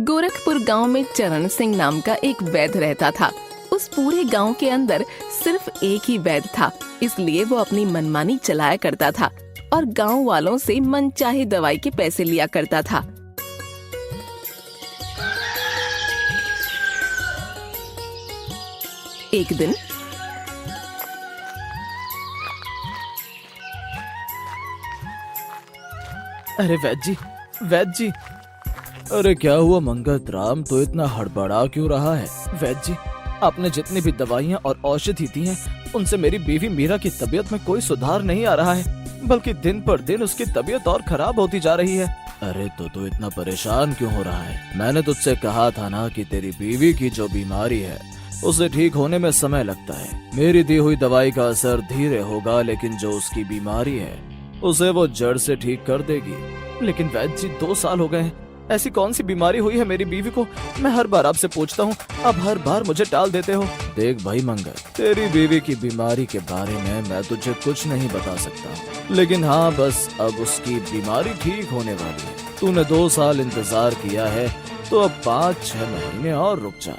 गोरखपुर गांव में चरण सिंह नाम का एक वैद्य रहता था। उस पूरे गांव के अंदर सिर्फ एक ही वैद्य था, इसलिए वो अपनी मनमानी चलाया करता था और गांव वालों से मनचाहे दवाई के पैसे लिया करता था। एक दिन अरे वैद्य जी, अरे क्या हुआ मंगत राम, तो इतना हड़बड़ा क्यों रहा है? वैद्य जी, आपने जितनी भी दवाइयाँ और औषधि दी हैं, उनसे मेरी बीवी मीरा की तबीयत में कोई सुधार नहीं आ रहा है, बल्कि दिन पर दिन उसकी तबीयत और खराब होती जा रही है। अरे तो इतना परेशान क्यों हो रहा है? मैंने तुझसे कहा था ना कि तेरी बीवी की जो बीमारी है उसे ठीक होने में समय लगता है। मेरी दी हुई दवाई का असर धीरे होगा, लेकिन जो उसकी बीमारी है उसे वो जड़ से ठीक कर देगी। लेकिन वैद्य जी, 2 साल हो गए हैं, ऐसी कौन सी बीमारी हुई है मेरी बीवी को? मैं हर बार आपसे पूछता हूँ, आप हर बार मुझे टाल देते हो। देख भाई मंगल, तेरी बीवी की बीमारी के बारे में मैं तुझे कुछ नहीं बता सकता, लेकिन हाँ, बस अब उसकी बीमारी ठीक होने वाली है। तूने 2 साल इंतजार किया है, तो अब 5-6 महीने और रुक जा।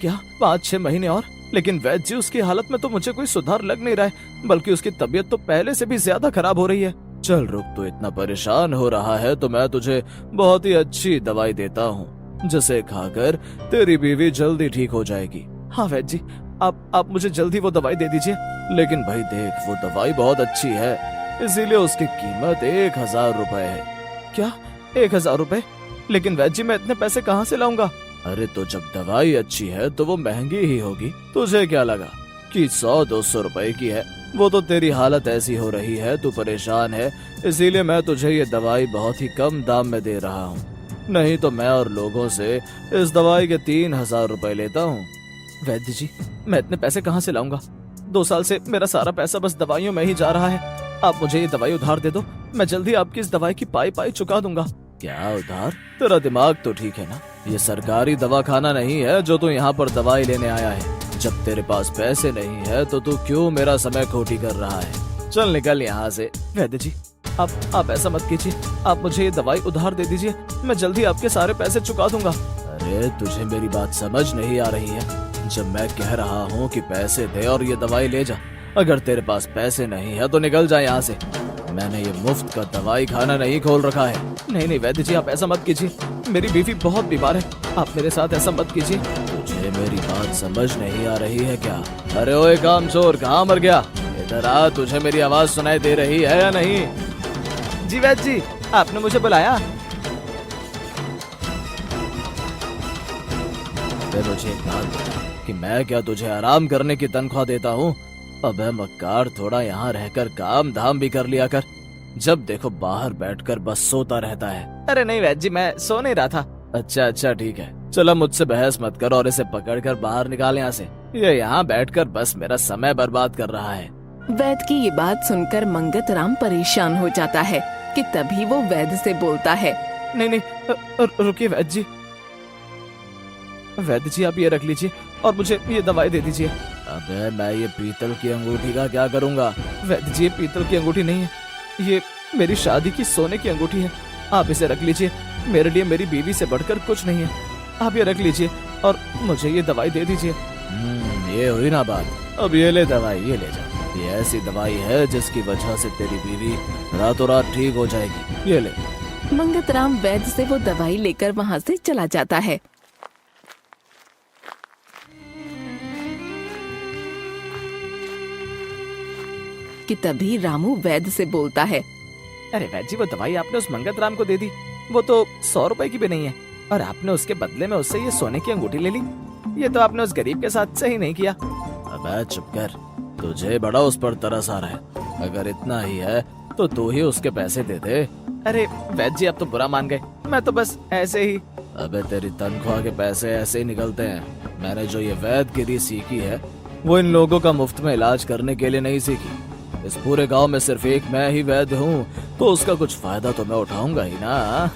क्या 5-6 महीने और? लेकिन वैद्य जी, उसकी हालत में तो मुझे कोई सुधार लग नहीं रहा है, बल्कि उसकी तबीयत तो पहले से भी ज्यादा खराब हो रही है। चल रुक, तो इतना परेशान हो रहा है तो मैं तुझे बहुत ही अच्छी दवाई देता हूँ, जिसे खाकर तेरी बीवी जल्दी ठीक हो जाएगी। हाँ वैद्य जी, आप मुझे जल्दी वो दवाई दे दीजिए। लेकिन भाई देख, वो दवाई बहुत अच्छी है, इसीलिए उसकी कीमत 1000 रुपए है। क्या 1000 रुपए? लेकिन वैद्य जी, मैं इतने पैसे कहाँ से लाऊंगा? अरे तो जब दवाई अच्छी है तो वो महंगी ही होगी। तुझे क्या लगा कि 100-200 रुपए की है? वो तो तेरी हालत ऐसी हो रही है, तू परेशान है, इसीलिए मैं तुझे ये दवाई बहुत ही कम दाम में दे रहा हूँ। नहीं तो मैं और लोगों से इस दवाई के 3000 रुपए लेता हूँ। वैद्य जी, मैं इतने पैसे कहाँ से लाऊंगा? 2 साल से मेरा सारा पैसा बस दवाइयों में ही जा रहा है। आप मुझे ये दवाई उधार दे दो, मैं जल्दी आपकी इस दवाई की पाई चुका दूंगा। क्या उधार? तेरा दिमाग तो ठीक है ना? ये सरकारी दवाखाना नहीं है जो तू यहाँ पर दवाई लेने आया है। जब तेरे पास पैसे नहीं है तो तू क्यों मेरा समय खोटी कर रहा है? चल निकल यहाँ से। वैद्य जी, आप ऐसा मत कीजिए, आप मुझे ये दवाई उधार दे दीजिए, मैं जल्दी आपके सारे पैसे चुका दूंगा। अरे तुझे मेरी बात समझ नहीं आ रही है? जब मैं कह रहा हूँ कि पैसे दे और ये दवाई ले जा, अगर तेरे पास पैसे नहीं है तो निकल जा यहाँ से। मैंने ये मुफ्त का दवाई खाना नहीं खोल रखा है। नहीं वैद्य जी, आप ऐसा मत कीजिए, मेरी बीवी बहुत बीमार है, आप मेरे साथ ऐसा मत कीजिए। तुझे मेरी बात समझ नहीं आ रही है क्या? अरे ओए कामचोर, कहाँ मर गया? इधर आ, तुझे मेरी आवाज सुनाई दे रही है या नहीं? जी वैद्य जी, आपने मुझे बुलाया? मुझे एक बात बता कि मैं क्या तुझे आराम करने की तनख्वाह देता हूँ? अबे मक्कार, थोड़ा यहाँ रहकर काम धाम भी कर लिया कर। जब देखो बाहर बैठकर बस सोता रहता है। अरे नहीं वैद्य जी, मैं सो नहीं रहा था। अच्छा ठीक है, चलो मुझसे बहस मत कर और इसे पकड़कर बाहर निकाल यहाँ से। ये यहाँ बैठकर बस मेरा समय बर्बाद कर रहा है। वैद्य की ये बात सुनकर मंगत राम परेशान हो जाता है कि तभी वो वैद्य से बोलता है, नहीं रुकिए वैद्य जी। वैद्य जी, आप ये रख लीजिए और मुझे ये दवाई दे दीजिए। अबे मैं ये पीतल की अंगूठी का क्या करूँगा? वैद्य जी, ये पीतल की अंगूठी नहीं है, ये मेरी शादी की सोने की अंगूठी है, आप इसे रख लीजिए। मेरे लिए मेरी बीवी से बढ़कर कुछ नहीं है, आप ये रख लीजिए और मुझे ये दवाई दे दीजिए। ये हुई ना बात। अब ये ले दवाई, ये ले जा। ये ऐसी दवाई है जिसकी वजह से तेरी बीवी रातों रात ठीक हो जाएगी, ये ले। मंगत राम वैद्य से वो दवाई लेकर वहाँ से चला जाता है। कि तभी रामू वैद्य से बोलता है, अरे वैद्य जी, वो दवाई आपने उस मंगत राम को दे दी, वो तो 100 रुपए की भी नहीं है, और आपने उसके बदले में उससे ये सोने की अंगूठी ले ली। ये तो आपने उस गरीब के साथ सही नहीं किया। अबे चुप कर, तुझे बड़ा उस पर तरस आ रहा है। अगर इतना ही है तो तू ही उसके पैसे दे दे। अरे वैद्य जी, आप तो बुरा मान गए, मैं तो बस ऐसे ही। अबे तेरी तनख्वाह के पैसे ऐसे ही निकलते हैं। मैंने जो ये वैद्यगिरी सीखी है वो इन लोगों का मुफ्त में इलाज करने के लिए नहीं सीखी। इस पूरे गांव में सिर्फ एक मैं ही वैद्य हूँ, तो उसका कुछ फायदा तो मैं उठाऊंगा ही ना।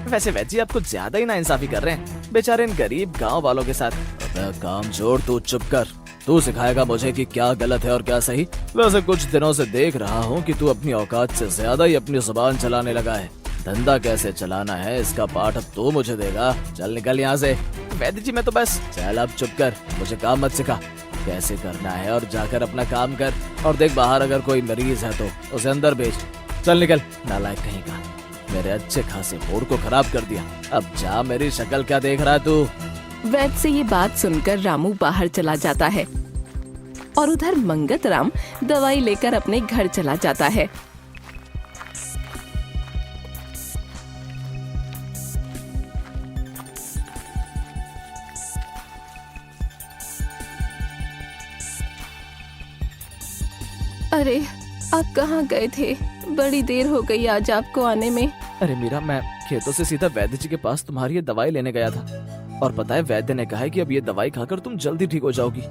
वैसे वैद्य जी, आप कुछ ज्यादा ही नाइंसाफी कर रहे हैं बेचारे इन गरीब गांव वालों के साथ। अबे कामचोर, तू चुप कर, तू सिखाएगा मुझे कि क्या गलत है और क्या सही। वैसे कुछ दिनों से देख रहा हूँ कि तू अपनी औकात से ज्यादा ही अपनी जुबान चलाने लगा है। धंधा कैसे चलाना है इसका पाठ अब तू मुझे देगा। चल निकल यहाँ से। वैद्य जी मैं तो बस। चल अब चुप कर, मुझे काम मत सिखा। कैसे करना है और जाकर अपना काम कर। और देख बाहर अगर कोई मरीज है तो उसे अंदर भेज। चल निकल, नालायक कहीं का। मेरे अच्छे खासे मूड को खराब कर दिया। अब जा, मेरी शक्ल क्या देख रहा है तू। वैद्य से ये बात सुनकर रामू बाहर चला जाता है और उधर मंगत राम दवाई लेकर अपने घर चला जाता है। अरे आप कहाँ गए थे? बड़ी देर हो गई आज आपको आने में। अरे मीरा, मैं खेतों से सीधा वैद्य जी के पास तुम्हारी ये दवाई लेने गया था और पता है वैद्य ने कहा है कि अब ये दवाई खाकर तुम जल्दी ठीक हो जाओगी।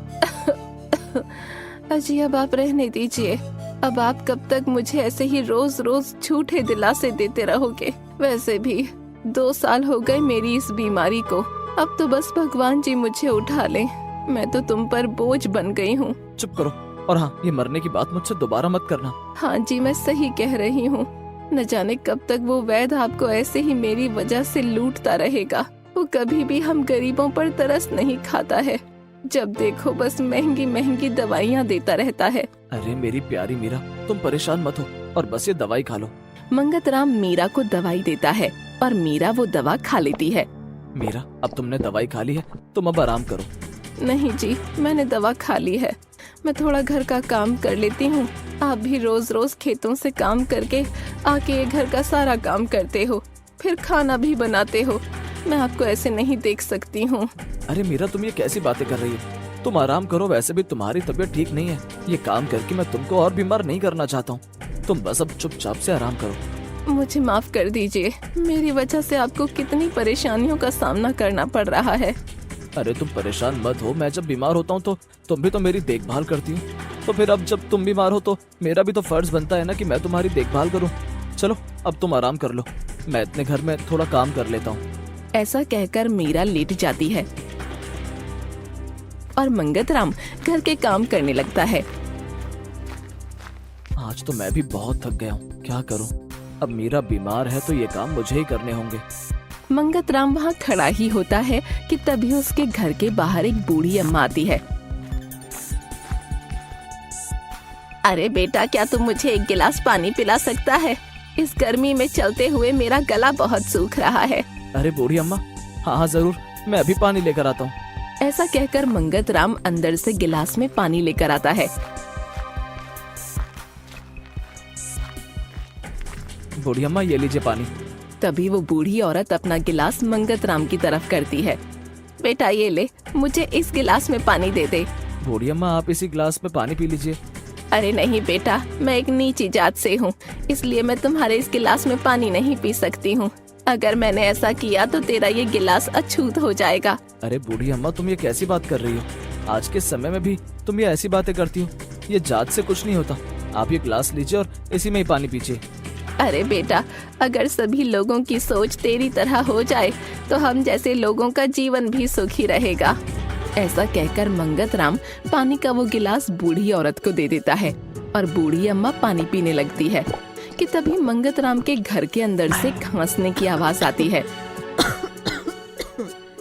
अजी अब आप रहने दीजिए। अब आप कब तक मुझे ऐसे ही रोज रोज झूठे दिलासे देते रहोगे? वैसे भी 2 साल हो गए मेरी इस बीमारी को। अब तो बस भगवान जी मुझे उठा लें। मैं तो तुम पर बोझ बन गई हूँ। चुप करो। और हाँ, ये मरने की बात मुझसे दोबारा मत करना। हाँ जी, मैं सही कह रही हूँ। न जाने कब तक वो वैद्य आपको ऐसे ही मेरी वजह से लूटता रहेगा। वो कभी भी हम गरीबों पर तरस नहीं खाता है। जब देखो बस महंगी महंगी दवाइयाँ देता रहता है। अरे मेरी प्यारी मीरा, तुम परेशान मत हो और बस ये दवाई खा लो। मंगत राम मीरा को दवाई देता है और मीरा वो दवा खा लेती है। मीरा, अब तुमने दवाई खा ली है, तुम अब आराम करो। नहीं जी, मैंने दवा खा ली है। मैं थोड़ा घर का काम कर लेती हूँ। आप भी रोज रोज खेतों से काम करके आके ये घर का सारा काम करते हो, फिर खाना भी बनाते हो। मैं आपको ऐसे नहीं देख सकती हूँ। अरे मीरा, तुम ये कैसी बातें कर रही हो? तुम आराम करो, वैसे भी तुम्हारी तबीयत ठीक नहीं है। ये काम करके मैं तुमको और बीमार नहीं करना चाहता हूँ। तुम बस अब चुपचाप से आराम करो। मुझे माफ कर दीजिए। मेरी वजह से आपको कितनी परेशानियों का सामना करना पड़ रहा है। अरे तुम परेशान मत हो। मैं जब बीमार होता हूँ तो तुम भी तो मेरी देखभाल करती हो, तो फिर अब जब तुम बीमार हो तो मेरा भी तो फर्ज बनता है ना कि मैं तुम्हारी देखभाल करूँ। चलो अब तुम आराम कर लो, मैं इतने घर में थोड़ा काम कर लेता हूँ। ऐसा कहकर मीरा लेट जाती है और मंगत राम घर के काम करने लगता है। आज तो मैं भी बहुत थक गया हूँ, क्या करूँ? अब मीरा बीमार है तो ये काम मुझे ही करने होंगे। मंगत राम वहाँ खड़ा ही होता है कि तभी उसके घर के बाहर एक बूढ़ी अम्मा आती है। अरे बेटा, क्या तुम मुझे एक गिलास पानी पिला सकता है? इस गर्मी में चलते हुए मेरा गला बहुत सूख रहा है। अरे बूढ़ी अम्मा, हाँ हाँ जरूर, मैं अभी पानी लेकर आता हूँ। ऐसा कहकर मंगत राम अंदर से गिलास में पानी लेकर आता है। बूढ़ी अम्मा, ये लीजिए पानी। तभी वो बूढ़ी औरत अपना गिलास मंगत राम की तरफ करती है। बेटा ये ले, मुझे इस गिलास में पानी दे दे। बूढ़ी अम्मा, आप इसी गिलास में पानी पी लीजिए। अरे नहीं बेटा, मैं एक नीची जात से हूँ, इसलिए मैं तुम्हारे इस गिलास में पानी नहीं पी सकती हूँ। अगर मैंने ऐसा किया तो तेरा ये गिलास अछूत हो जाएगा। अरे बूढ़ी अम्मा, तुम ये कैसी बात कर रही हो? आज के समय में भी तुम ये ऐसी बातें करती हो? ये जात से कुछ नहीं होता। आप ये गिलास लीजिए और इसी में ही पानी पीजिए। अरे बेटा, अगर सभी लोगों की सोच तेरी तरह हो जाए तो हम जैसे लोगों का जीवन भी सुखी रहेगा। ऐसा कहकर मंगत राम पानी का वो गिलास बूढ़ी औरत को दे देता है और बूढ़ी अम्मा पानी पीने लगती है कि तभी मंगत राम के घर के अंदर से खांसने की आवाज आती है।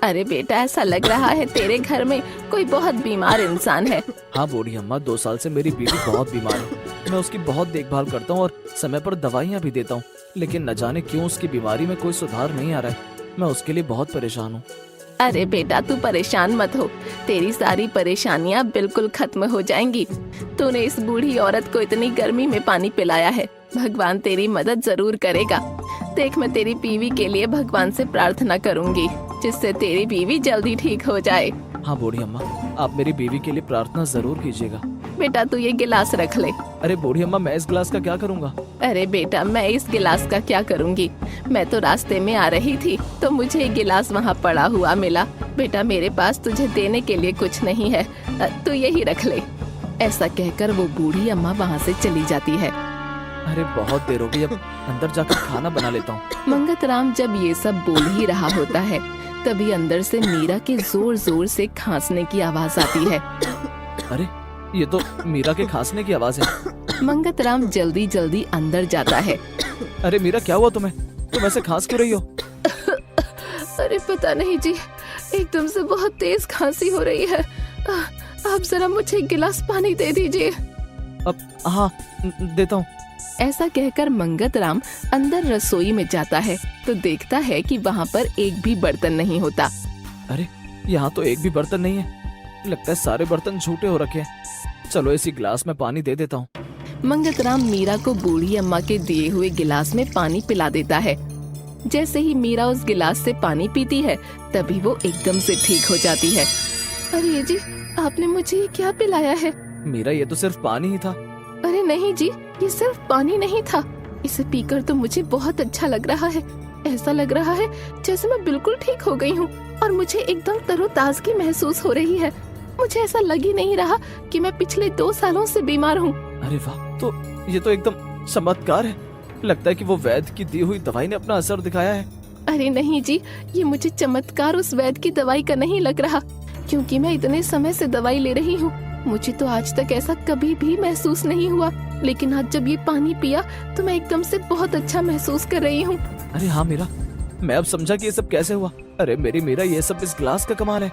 अरे बेटा, ऐसा लग रहा है तेरे घर में कोई बहुत बीमार इंसान है। हाँ बूढ़ी अम्मा, 2 साल से मेरी बीवी बहुत बीमार है। मैं उसकी बहुत देखभाल करता हूँ और समय पर दवाइयाँ भी देता हूँ, लेकिन न जाने क्यों उसकी बीमारी में कोई सुधार नहीं आ रहा है। मैं उसके लिए बहुत परेशान हूँ। अरे बेटा, तू परेशान मत हो, तेरी सारी परेशानियाँ बिल्कुल खत्म हो जाएंगी। तूने इस बूढ़ी औरत को इतनी गर्मी में पानी पिलाया है, भगवान तेरी मदद जरूर करेगा। देख, मैं तेरी बीवी के लिए भगवान से प्रार्थना करूंगी जिससे तेरी बीवी जल्दी ठीक हो जाए। हाँ बूढ़ी अम्मा, आप मेरी बीवी के लिए प्रार्थना जरूर कीजिएगा। बेटा तू ये गिलास रख ले। अरे बूढ़ी अम्मा, मैं इस गिलास का क्या करूँगा? अरे बेटा, मैं इस गिलास का क्या करूंगी? मैं तो रास्ते में आ रही थी तो मुझे ये गिलास वहाँ पड़ा हुआ मिला। बेटा, मेरे पास तुझे देने के लिए कुछ नहीं है, तू यही रख ले। ऐसा कहकर वो बूढ़ी अम्मा वहाँ से चली जाती है। अरे बहुत देर हो गई, अब अंदर जाकर खाना बना लेता हूँ। मंगत राम जब ये सब बोल ही रहा होता है तभी अंदर से मीरा के जोर जोर से खांसने की आवाज आती है। अरे ये तो मीरा के खांसने की आवाज है। मंगत राम जल्दी जल्दी अंदर जाता है। अरे मीरा, क्या हुआ तुम्हें? तुम ऐसे खांस क्यों रही हो? अरे पता नहीं जी, एकदम से बहुत तेज खांसी हो रही है। आप जरा मुझे एक गिलास पानी दे दीजिए। अब हाँ, देता हूँ। ऐसा कहकर मंगतराम अंदर रसोई में जाता है तो देखता है कि वहाँ पर एक भी बर्तन नहीं होता। अरे यहाँ तो एक भी बर्तन नहीं है, लगता है सारे बर्तन झूठे हो रखे हैं। चलो इसी गिलास में पानी दे देता हूँ। मंगतराम मीरा को बूढ़ी अम्मा के दिए हुए गिलास में पानी पिला देता है। जैसे ही मीरा उस गिलास से पानी पीती है तभी वो एकदम से ठीक हो जाती है। अरे जी, आपने मुझे ये क्या पिलाया है? मीरा, ये तो सिर्फ पानी ही था। अरे नहीं जी, ये सिर्फ पानी नहीं था। इसे पीकर तो मुझे बहुत अच्छा लग रहा है। ऐसा लग रहा है जैसे मैं बिल्कुल ठीक हो गई हूँ और मुझे एकदम तरोताजगी महसूस हो रही है। मुझे ऐसा लग ही नहीं रहा कि मैं पिछले 2 सालों से बीमार हूँ। अरे वाह, तो ये तो एकदम चमत्कार है। लगता है कि वो वैद्य की दी हुई दवाई ने अपना असर दिखाया है। अरे नहीं जी, ये मुझे चमत्कार उस वैद्य की दवाई का नहीं लग रहा, क्योंकि मैं इतने समय से दवाई ले रही हूँ। मुझे तो आज तक ऐसा कभी भी महसूस नहीं हुआ, लेकिन आज जब ये पानी पिया तो मैं एकदम से बहुत अच्छा महसूस कर रही हूँ। अरे हाँ मीरा, मैं अब समझा कि ये सब कैसे हुआ। अरे मेरी मीरा, ये सब इस गिलास का कमाल है।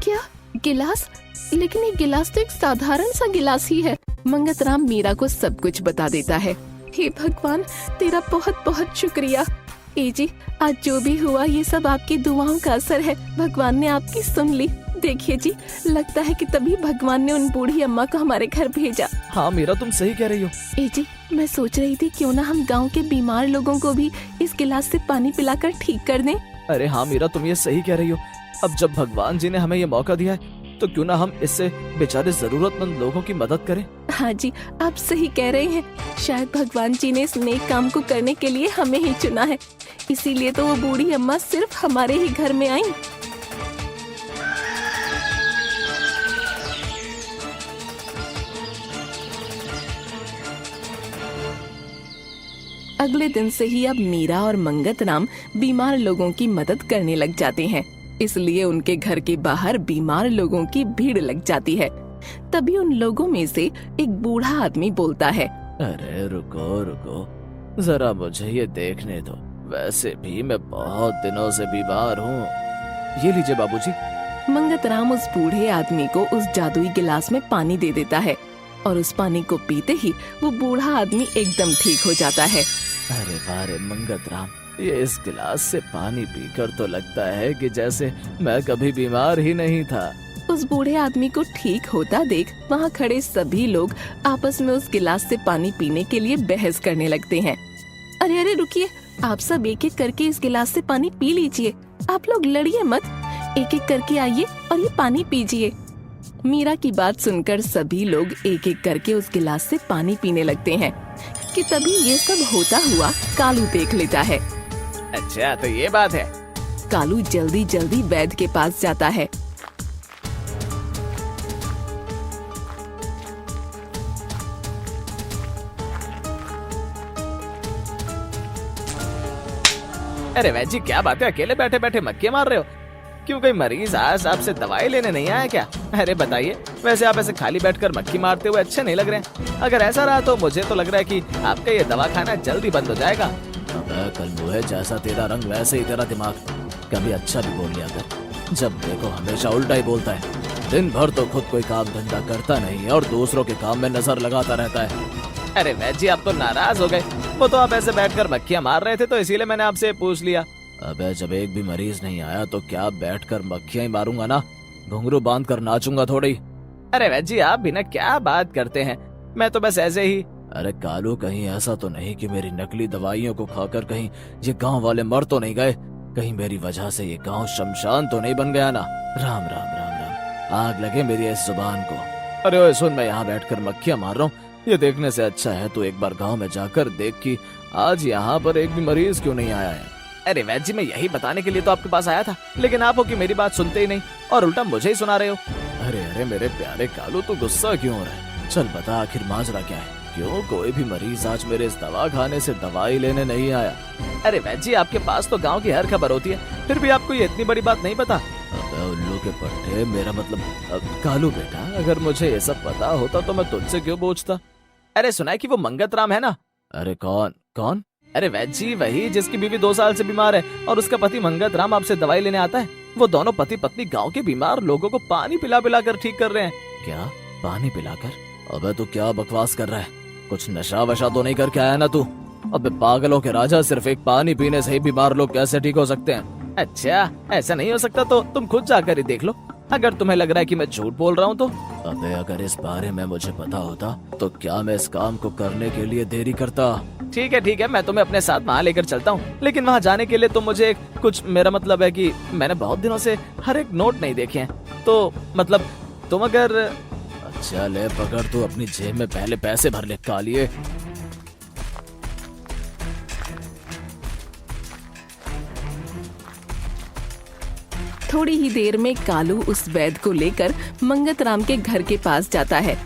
क्या गिलास? लेकिन ये गिलास तो एक साधारण सा गिलास ही है। मंगतराम मीरा को सब कुछ बता देता है। हे भगवान, तेरा बहुत बहुत शुक्रिया। ए जी, आज जो भी हुआ ये सब आपकी दुआओं का असर है। भगवान ने आपकी सुन ली। देखिए जी, लगता है कि तभी भगवान ने उन बूढ़ी अम्मा को हमारे घर भेजा। हाँ मीरा, तुम सही कह रही हो। ए जी, मैं सोच रही थी क्यों ना हम गांव के बीमार लोगों को भी इस गिलास से पानी पिलाकर ठीक कर दें। अरे हाँ मीरा, तुम ये सही कह रही हो। अब जब भगवान जी ने हमें ये मौका दिया है तो क्यों ना हम इससे बेचारे जरूरतमंद लोगों की मदद करें। हाँ जी, आप सही कह रहे हैं। शायद भगवान जी ने इस नेक काम को करने के लिए हमें ही चुना है, इसीलिए तो वो बूढ़ी अम्मा सिर्फ हमारे ही घर में आई। अगले दिन से ही अब मीरा और मंगतराम बीमार लोगों की मदद करने लग जाते हैं, इसलिए उनके घर के बाहर बीमार लोगों की भीड़ लग जाती है। तभी उन लोगों में से एक बूढ़ा आदमी बोलता है। अरे रुको रुको, जरा मुझे ये देखने दो। वैसे भी मैं बहुत दिनों से बीमार हूँ। ये लीजिए बाबूजी। मंगतराम उस बूढ़े आदमी को उस जादुई गिलास में पानी दे देता है और उस पानी को पीते ही वो बूढ़ा आदमी एकदम ठीक हो जाता है। अरे वाह रे मंगतराम, ये इस गिलास से पानी पीकर तो लगता है कि जैसे मैं कभी बीमार ही नहीं था। उस बूढ़े आदमी को ठीक होता देख वहाँ खड़े सभी लोग आपस में उस गिलास से पानी पीने के लिए बहस करने लगते हैं। अरे अरे रुकिए, आप सब एक एक करके इस गिलास से पानी पी लीजिए। आप लोग लड़िए मत, एक एक करके आइए और ये पानी पीजिए। मीरा की बात सुनकर सभी लोग एक एक करके उस गिलास से पानी पीने लगते हैं कि तभी ये सब होता हुआ कालू देख लेता है। अच्छा, तो ये बात है। कालू जल्दी जल्दी वैद्य के पास जाता है। अरे वैद्य जी, क्या बात है, अकेले बैठे बैठे मक्खियाँ मार रहे हो? क्यों, कोई मरीज आज आपसे दवाई लेने नहीं आया क्या? अरे बताइए, वैसे आप ऐसे खाली बैठकर मक्खी मारते हुए अच्छे नहीं लग रहे हैं। अगर ऐसा रहा तो मुझे तो लग रहा है कि आपका ये दवा खाना जल्दी बंद हो जाएगा। अबे कल्लू, जैसा तेरा रंग वैसे ही तेरा दिमाग। कभी अच्छा भी बोल लिया कर, जब देखो हमेशा उल्टा ही बोलता है। दिन भर तो खुद कोई काम धंधा करता नहीं और दूसरों के काम में नजर लगाता रहता है। अरे वैद्य जी, आप तो नाराज हो गए। वो तो आप ऐसे बैठकर मक्खियाँ मार रहे थे तो इसीलिए मैंने आपसे पूछ लिया। अबे जब एक भी मरीज नहीं आया तो क्या बैठकर मक्खियाँ ही मारूंगा ना? घुंघरू बांध कर नाचूंगा थोड़ी। अरे वैद्य जी, आप भी ना क्या बात करते हैं, मैं तो बस ऐसे ही। अरे कालू, कहीं ऐसा तो नहीं कि मेरी नकली दवाइयों को खाकर कहीं ये गांव वाले मर तो नहीं गए? कहीं मेरी वजह से ये गांव शमशान तो नहीं बन गया ना? राम राम राम राम, आग लगे मेरी इस जुबान को। अरे ओए सुन, मैं यहाँ बैठकर मक्खियाँ मार रहा हूँ, ये देखने से अच्छा है तू एक बार गांव में जाकर देख कि आज यहाँ पर एक भी मरीज क्यों नहीं आया है। अरे वैद्य जी, मैं यही बताने के लिए तो आपके पास आया था, लेकिन आप हो कि मेरी बात सुनते ही नहीं और उल्टा मुझे ही सुना रहे हो। अरे अरे मेरे प्यारे कालू, तू गुस्सा क्यों हो रहा है? चल बता, आखिर माजरा क्या है? क्यों कोई भी मरीज आज मेरे इस दवा खाने से दवाई लेने नहीं आया? अरे वैद्य जी, आपके पास तो गाँव की हर खबर होती है, फिर भी आपको ये इतनी बड़ी बात नहीं पता? अबे उल्लू के पट्टे, मेरा मतलब कालू बेटा, अगर मुझे ये सब पता होता तो मैं तुझसे क्यों पूछता? अरे सुना है कि वो मंगतराम है ना? अरे कौन कौन? अरे वैद्य जी, वही जिसकी बीवी 2 साल से बीमार है और उसका पति मंगत राम आपसे दवाई लेने आता है। वो दोनों पति पत्नी गांव के बीमार लोगों को पानी पिला पिला कर ठीक कर रहे हैं। क्या पानी पिलाकर? अबे तू क्या बकवास कर रहा है? कुछ नशा वशा तो नहीं करके आया ना तू? अबे पागलों के राजा, सिर्फ एक पानी पीने से ही बीमार लोग कैसे ठीक हो सकते हैं? अच्छा, ऐसा नहीं हो सकता तो तुम खुद जाकर ही देख लो, अगर तुम्हें लग रहा है कि मैं झूठ बोल रहा हूँ तो। अबे अगर इस बारे में मुझे पता होता तो क्या मैं इस काम को करने के लिए देरी करता। ठीक है, मैं तुम्हें अपने साथ वहाँ लेकर चलता हूँ, लेकिन वहाँ जाने के लिए तो मुझे कुछ, मेरा मतलब है कि मैंने बहुत दिनों से हर एक नोट नहीं देखे हैं, तो मतलब तुम अगर। अच्छा ले पकड़, तू अपनी जेब में पहले पैसे भर ले कालिए। थोड़ी ही देर में कालू उस वैद्य को लेकर मंगत राम के घर के पास जाता है।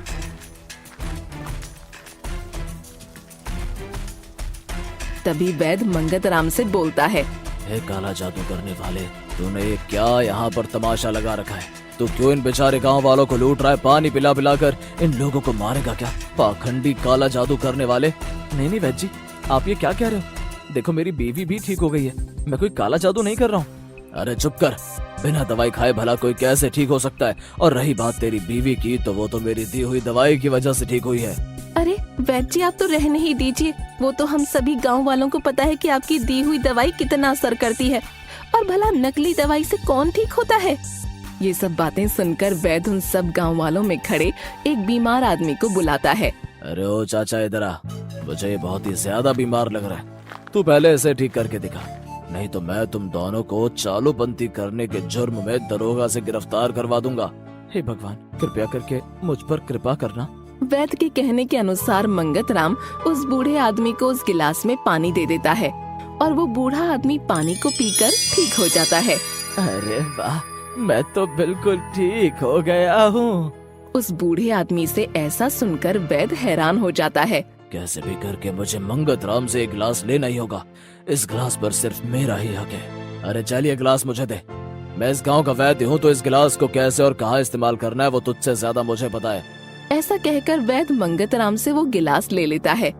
तभी वैद्य मंगत राम से बोलता है, हे काला जादू करने वाले, तूने ये क्या यहाँ पर तमाशा लगा रखा है? तू क्यों इन बेचारे गांव वालों को लूट रहा है? पानी पिला पिला कर इन लोगों को मारेगा क्या? पाखंडी काला जादू करने वाले। नहीं वैद्य जी, आप ये क्या कह रहे हो? देखो मेरी बीवी भी ठीक हो गई है, मैं कोई काला जादू नहीं कर रहा हूँ। अरे चुप कर, बिना दवाई खाए भला कोई कैसे ठीक हो सकता है? और रही बात तेरी बीवी की, तो वो तो मेरी दी हुई दवाई की वजह से ठीक हुई है। अरे वैद्य जी, आप तो रहने ही दीजिए, वो तो हम सभी गांव वालों को पता है कि आपकी दी हुई दवाई कितना असर करती है, और भला नकली दवाई से कौन ठीक होता है? ये सब बातें सुनकर वैद्य उन सब गांव वालों में खड़े एक बीमार आदमी को बुलाता है। अरे ओ चाचा, इधर आ, मुझे ये बहुत ही ज्यादा बीमार लग रहा है, तू पहले इसे ठीक करके दिखा, नहीं तो मैं तुम दोनों को चालूबंदी करने के जुर्म में दरोगा से गिरफ्तार करवा दूंगा। हे भगवान, कृपया करके मुझ पर कृपा करना। वैद्य के कहने के अनुसार मंगत राम उस बूढ़े आदमी को उस गिलास में पानी दे देता है, और वो बूढ़ा आदमी पानी को पीकर ठीक हो जाता है। अरे वाह, मैं तो बिल्कुल ठीक हो गया हूँ। उस बूढ़े आदमी से ऐसा सुनकर वैद्य हैरान हो जाता है। कैसे भी करके मुझे मंगत राम से एक गिलास लेना ही होगा, इस गिलास पर सिर्फ मेरा ही हक है। अरे चलिए, गिलास मुझे दे, मैं इस गांव का वैद्य हूँ, तो इस गिलास को कैसे और कहाँ इस्तेमाल करना है वो तुझसे ज्यादा मुझे पता है। ऐसा कहकर वैद्य मंगत राम से वो गिलास ले लेता है।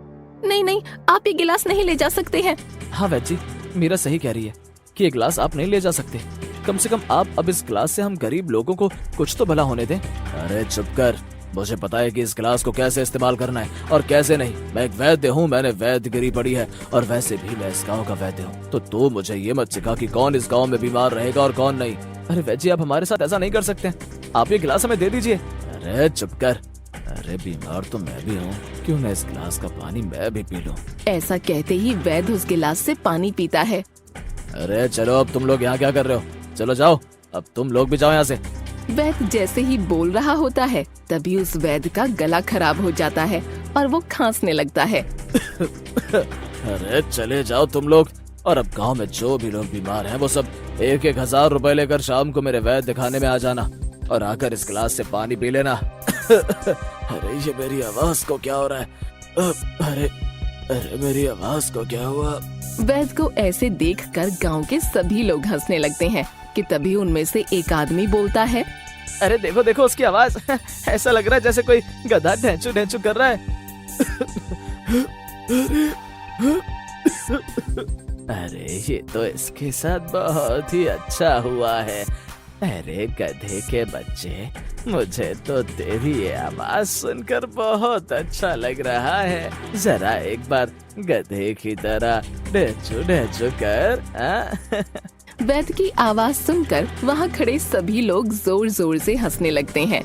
नहीं, आप ये गिलास नहीं ले जा सकते हैं। हाँ वैद्य जी, मीरा सही कह रही है कि ये गिलास आप नहीं ले जा सकते। कम से कम आप अब इस गिलास से हम गरीब लोगों को कुछ तो भला होने दें। अरे चुप कर, मुझे पता है कि इस गिलास को कैसे इस्तेमाल करना है और कैसे नहीं। मैं एक वैद्य हूँ, मैंने वैद्यगिरी पढ़ी है, और वैसे भी मैं इस गांव का वैद्य हूँ। तो तू मुझे ये मत सिखा कि कौन इस गांव में बीमार रहेगा और कौन नहीं। अरे वैद्य जी, आप हमारे साथ ऐसा नहीं कर सकते, आप ये गिलास हमें दे दीजिए। अरे चुप कर, अरे बीमार तो मैं भी हूँ, क्यों ना इस गिलास का पानी मैं भी पी लूं। ऐसा कहते ही वैद्य उस गिलास से पानी पीता है। अरे चलो, अब तुम लोग यहाँ क्या कर रहे हो? चलो जाओ, अब तुम लोग भी जाओ यहाँ से। वैद्य जैसे ही बोल रहा होता है, तभी उस वैद्य का गला खराब हो जाता है और वो खांसने लगता है। अरे चले जाओ तुम लोग, और अब गांव में जो भी लोग बीमार हैं वो सब 1,000 रुपए लेकर शाम को मेरे वैद्य दिखाने में आ जाना, और आकर इस गिलास से पानी पी लेना। अरे ये मेरी आवाज को क्या हो रहा है? अरे मेरी आवाज को क्या हुआ? वैद्य को ऐसे देखकर गांव के सभी लोग हंसने लगते हैं कि तभी उनमें से एक आदमी बोलता है, अरे देखो देखो उसकी आवाज, ऐसा लग रहा है जैसे कोई गधा ढेंचू ढेंचू कर रहा है। अरे ये तो इसके साथ बहुत ही अच्छा हुआ है। अरे गधे के बच्चे, मुझे तो तेरी ये आवाज सुनकर बहुत अच्छा लग रहा है। जरा एक बार गधे की तरह ढेंचू ढेंचू कर। वैद्य की आवाज सुनकर वहाँ खड़े सभी लोग जोर जोर से हंसने लगते हैं।